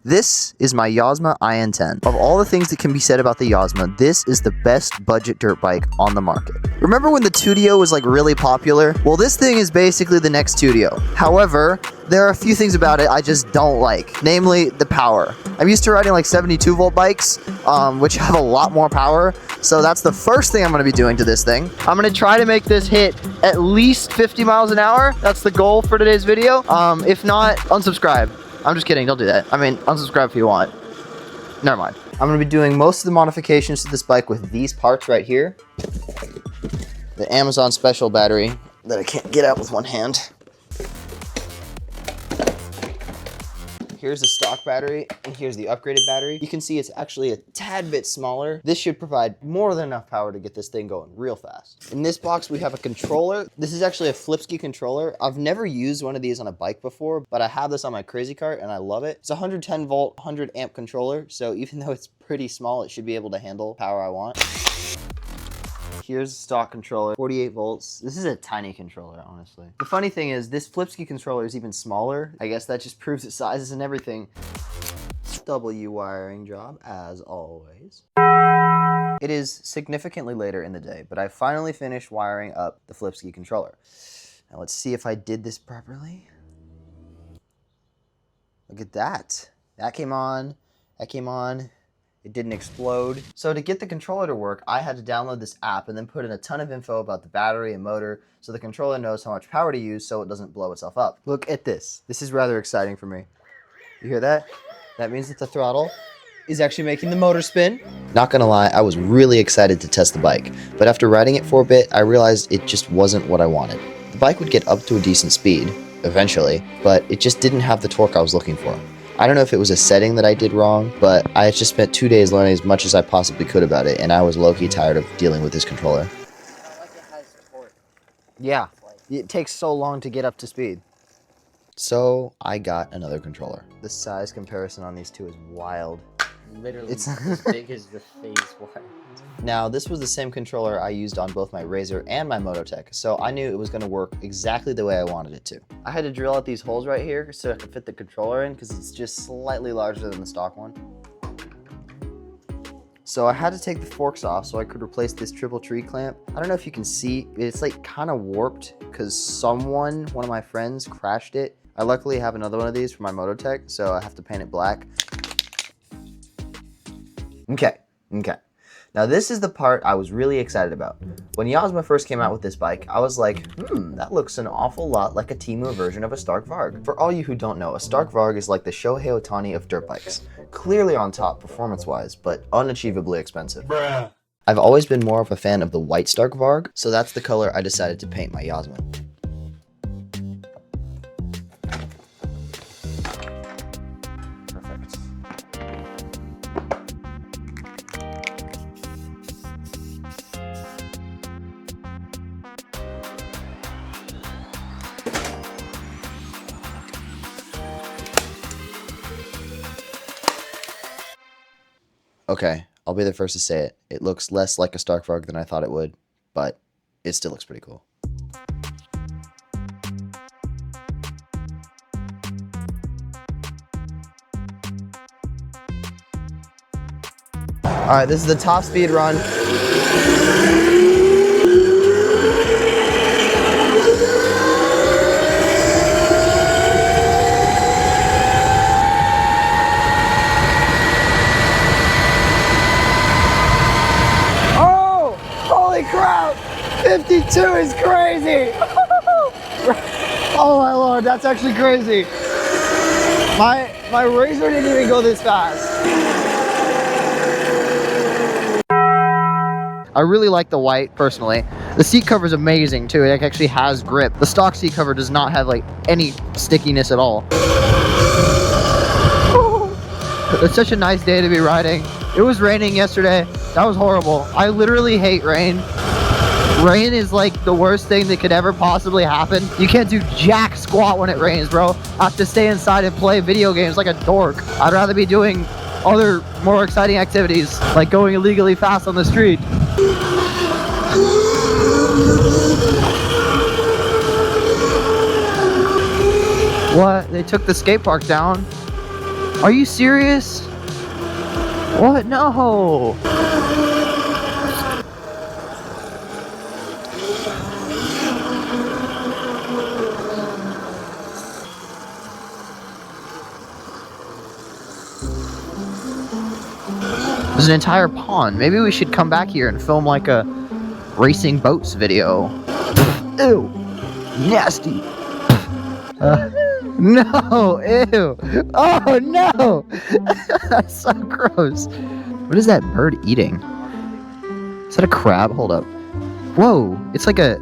This is my Yozma IN10. Of all the things that can be said about the Yozma, this is the best budget dirt bike on the market. Remember when the Tudio was like really popular? Well, this thing is basically the next Tudio. However, there are a few things about it I just don't like, namely the power. I'm used to riding like 72 volt bikes, which have a lot more power. So that's the first thing I'm gonna be doing to this thing. I'm gonna try to make this hit at least 50 miles an hour. That's the goal for today's video. If not, unsubscribe. I'm just kidding, don't do that. I mean, unsubscribe if you want. Never mind. I'm gonna be doing most of the modifications to this bike with these parts right here. The Amazon special battery that I can't get out with one hand. Here's the stock battery, and here's the upgraded battery. You can see it's actually a tad bit smaller. This should provide more than enough power to get this thing going real fast. In this box, we have a controller. This is actually a Flipski controller. I've never used one of these on a bike before, but I have this on my Crazy Cart, and I love it. It's a 110 volt, 100 amp controller, so even though it's pretty small, it should be able to handle power I want. Here's the stock controller, 48 volts. This is a tiny controller, honestly. The funny thing is, this Flipski controller is even smaller. I guess that just proves its sizes and everything. W wiring job, as always. It is significantly later in the day, but I finally finished wiring up the Flipski controller. Now let's see if I did this properly. Look at that. That came on, that came on. It didn't explode. So to get the controller to work, I had to download this app and then put in a ton of info about the battery and motor so the controller knows how much power to use so it doesn't blow itself up. Look at this. This is rather exciting for me. You hear that? That means that the throttle is actually making the motor spin. Not gonna lie, I was really excited to test the bike, but after riding it for a bit, I realized it just wasn't what I wanted. The bike would get up to a decent speed, eventually, but it just didn't have the torque I was looking for. I don't know if it was a setting that I did wrong, but I just spent 2 days learning as much as I possibly could about it, and I was low-key tired of dealing with this controller. Yeah, it takes so long to get up to speed. So I got another controller. The size comparison on these two is wild. Literally it's as big as the face was. Now, this was the same controller I used on both my Razor and my Mototech, so I knew it was going to work exactly the way I wanted it to. I had to drill out these holes right here so I could fit the controller in because it's just slightly larger than the stock one. So I had to take the forks off so I could replace this triple tree clamp. I don't know if you can see, it's like kind of warped because one of my friends crashed it. I luckily have another one of these for my Mototech, so I have to paint it black. Okay. Now this is the part I was really excited about. When Yasma first came out with this bike, I was like, that looks an awful lot like a Temu version of a Stark Varg. For all you who don't know, a Stark Varg is like the Shohei Ohtani of dirt bikes. Clearly on top performance-wise, but unachievably expensive. Bruh. I've always been more of a fan of the white Stark Varg, so that's the color I decided to paint my Yasma. Okay, I'll be the first to say it. It looks less like a Stark Varg than I thought it would, but it still looks pretty cool. All right, this is the top speed run. Crap! 52 is crazy! Oh my lord, that's actually crazy. My Razor didn't even go this fast. I really like the white, personally. The seat cover is amazing too. It actually has grip. The stock seat cover does not have like any stickiness at all. It's such a nice day to be riding. It was raining yesterday. That was horrible. I literally hate rain. Rain is like the worst thing that could ever possibly happen. You can't do jack squat when it rains, bro. I have to stay inside and play video games like a dork. I'd rather be doing other more exciting activities, like going illegally fast on the street. What? They took the skate park down? Are you serious? What? No! There's an entire pond. Maybe we should come back here and film like a racing boats video. Ew! Nasty! No! Ew! Oh no! That's so gross. What is that bird eating? Is that a crab? Hold up. Whoa! It's like a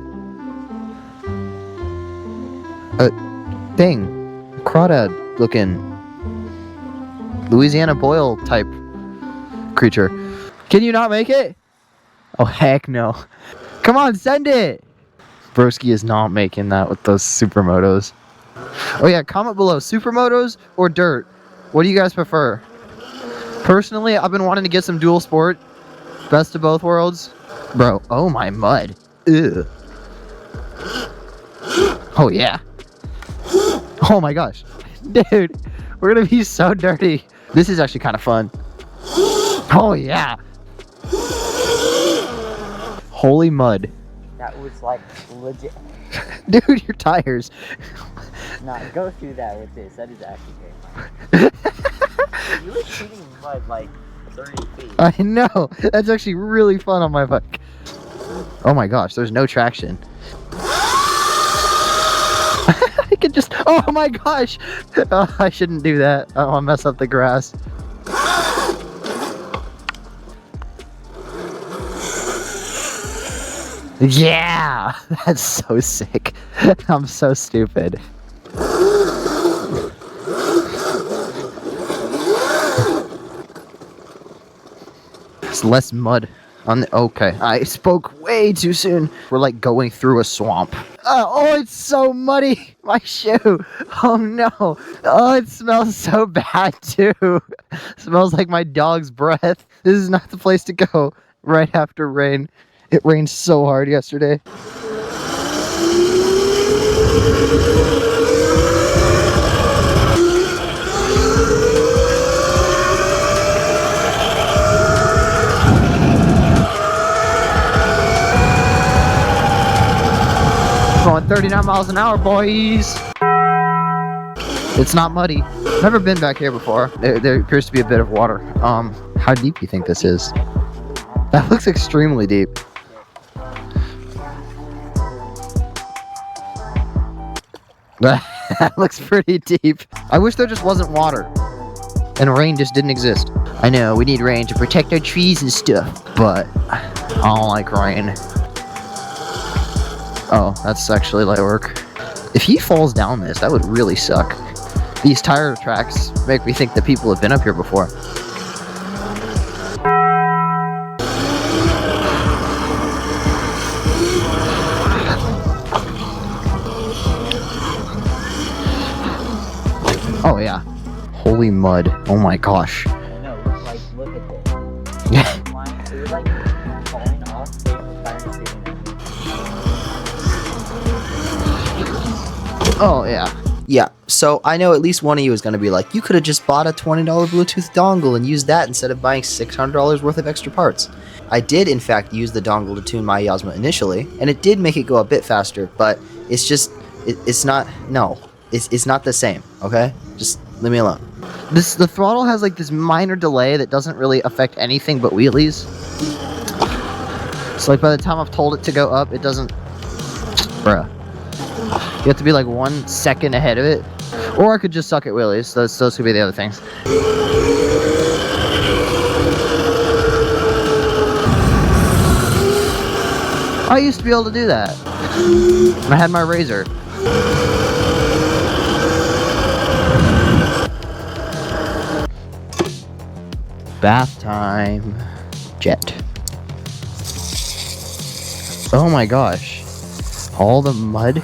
thing. Crawdad looking Louisiana Boyle type creature. Can you not make it? Oh heck no. Come on, send it! Broski is not making that with those supermotos. Oh yeah, comment below, supermotos or dirt? What do you guys prefer? Personally, I've been wanting to get some dual sport. Best of both worlds. Bro, oh my mud. Ew. Oh yeah. Oh my gosh. Dude, we're gonna be so dirty. This is actually kind of fun. Oh yeah. Holy mud. That was like legit. Dude, your tires. Nah, go through that with this. That is actually great. You were shooting mud like 30 feet. I know. That's actually really fun on my bike. Oh my gosh, there's no traction. I could just. Oh my gosh. Oh, I shouldn't do that. I don't want to mess up the grass. Yeah! That's so sick. I'm so stupid. It's less mud on the. Okay, I spoke way too soon. We're like going through a swamp. Oh, it's so muddy. My shoe. Oh no. Oh, it smells so bad too. Smells like my dog's breath. This is not the place to go right after rain. It rained so hard yesterday. Going 39 miles an hour, boys. It's not muddy. Never been back here before. There appears to be a bit of water. How deep do you think this is? That looks extremely deep. That looks pretty deep. I wish there just wasn't water and rain just didn't exist. I know we need rain to protect our trees and stuff, but I don't like rain. Oh, that's actually light work. If he falls down this, that would really suck. These tire tracks make me think that people have been up here before. Oh yeah. Holy mud. Oh my gosh. I know, like, look at this. It was like falling off, they were trying to save it. Oh yeah. Yeah, so I know at least one of you is going to be like, you could have just bought a $20 Bluetooth dongle and used that instead of buying $600 worth of extra parts. I did in fact use the dongle to tune my Yozma initially, and it did make it go a bit faster, but it's just, it's not the same, okay? Just leave me alone. The throttle has like this minor delay that doesn't really affect anything but wheelies. So like by the time I've told it to go up, it doesn't, bruh. You have to be like 1 second ahead of it. Or I could just suck at wheelies. Those could be the other things. I used to be able to do that. And I had my razor. Bath time. Jet. Oh my gosh. All the mud.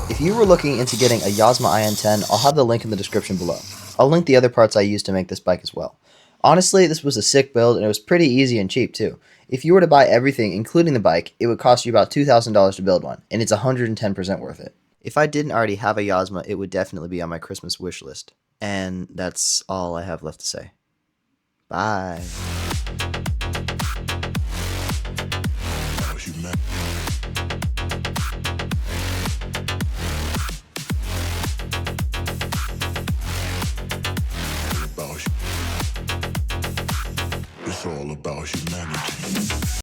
If you were looking into getting a Yasma IN10, I'll have the link in the description below. I'll link the other parts I used to make this bike as well. Honestly, this was a sick build and it was pretty easy and cheap too. If you were to buy everything, including the bike, it would cost you about $2,000 to build one, and it's 110% worth it. If I didn't already have a Yasma, it would definitely be on my Christmas wish list. And that's all I have left to say. Bye. It's all about humanity.